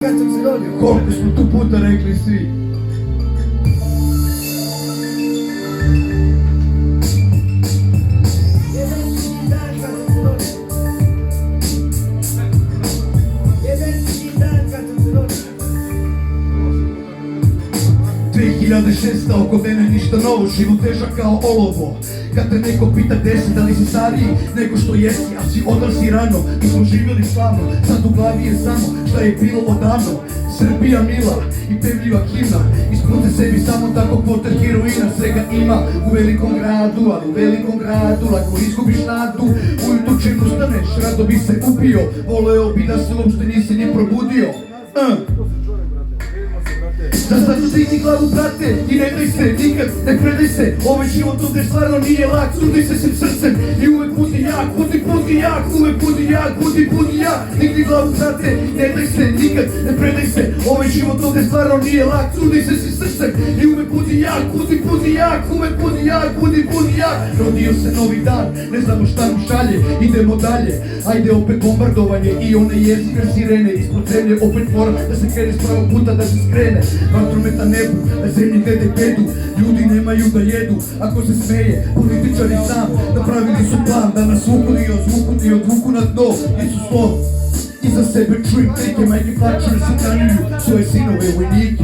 Kad sam se rodio, Koliko smo tu puta rekli svi. jedan dan kad sam se rodio. Jedan dan kad sam se rodio. 2006. oko mene ništa novo, život težak kao olovo. Kad te neko pita gde si, da li si stariji nego što jesi, a si odrasi rano i smo živjeli slavno. Sad u glavi je samo šta je bilo odavno. Srbija mila i pevljiva himna, isprute sebi samo tako kvoter heroina. Svega ima u velikom gradu, ali u velikom gradu lako izgubiš nadu. Ujutro čim ustaneš, rado bi se upio, voleo bi da se uopšte nisi ni probudio. Sad digni glavu, brate, i ne daj se, nikad ne predaj se. Ovaj život ovdje stvarno nije lak, trudi se svim srcem i uvek budi jak, budi jak, uvek budi jak, budi jak. Digni glavu, brate, ne daj se, nikad ne predaj se. Ovaj život ovdje stvarno nije lak, trudi se svim srcem i uvek budi jak, budi jak, uvek budi jak, budi jak. Rodio se novi dan, ne znamo šta nam šalje, idemo dalje. Ajde opet bombardovanje i one jezika sirene. Ispod zemlje opet mora da se krene s pravog puta, da se skrene. Vatrometa nebu, na zemlji dede pedu. Ljudi nemaju da jedu, ako se smeje političari sam. Napravili su plan da nas zvuku odvuku na dno. Isu slov, iza sebe čujem trike. Majke plaću jer se hranjuju svoje sinove vojnike.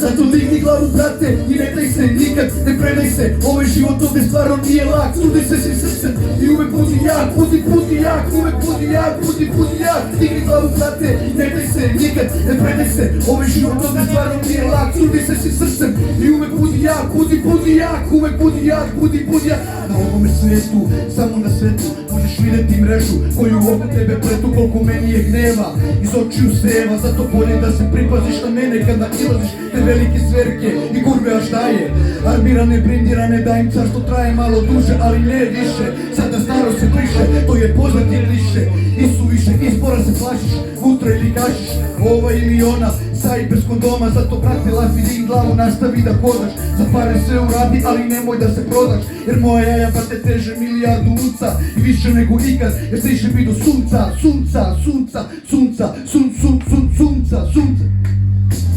Zato digni glavu, brate, i ne daj se, nikad ne predaj se. Ovaj život ovdje stvarno nije lak, trudi se svim srcem i uvek budi jak, budi jak, uvek budi jak, budi jak. Digni glavu, brate, i ne daj se, nikad ne predaj se. Ovaj život ovdje stvarno nije lak, trudi se svim srcem i uvek budi jak, budi jak, uvek budi jak, budi jak. Na ovome svijetu, samo na svetu, možeš vidjeti mrežu koju oko tebe pletu. Koliko meni je gneva, iz očiju seva, zato bolje da se pripaziš na mene kada ilaziš te velike sverke i kurve, a šta je? Armirane, brindirane, da im carstvo traje malo duže, ali ne više. Sada staro se briše, to je poznati kliše. Isu više, izbora se plašiš, utra ili kašiš, ova ili ona, sajt bez kondoma. Zato brate, lafi dig glavu, nastavi da hodaš. Za pare sve uradi, ali nemoj da se prodaš, jer moja jaja brate teže milijardu unca i više nego ikad, jer se išli bi do sunca.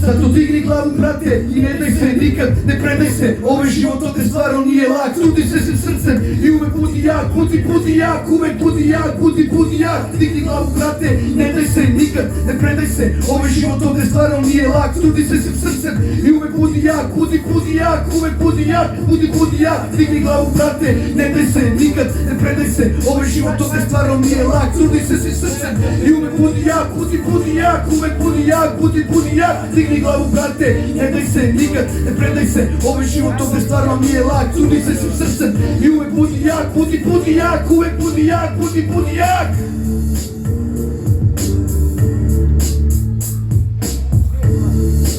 Zato digni glavu, brate, i ne daj se, nikad ne predaj se. Ovaj život ovdje stvarno nije lak, trudi se svim srcem i uvek budi jak, budi jak, uvek budi jak, budi jak. Digni glavu, brate, i ne daj se, nikad ne predaj se. Ovaj život ovdje stvarno nije lak, trudi se svim srcem i uvek budi jak, budi jak, uvek budi jak, budi jak. Digni glavu, brate, ne daj se, nikad ne predaj se. Ovaj život ovdje stvarno nije lak, trudi se svim srcem i uvek budi jak, budi jak, uvek budi jak, budi jak. Digni glavu, brate, ne daj se, nikad ne predaj se. Ovaj život ovdje stvarno nije lak, trudi se svim srcem i uvek budi jak, budi jak, uvek budi jak, budi jak.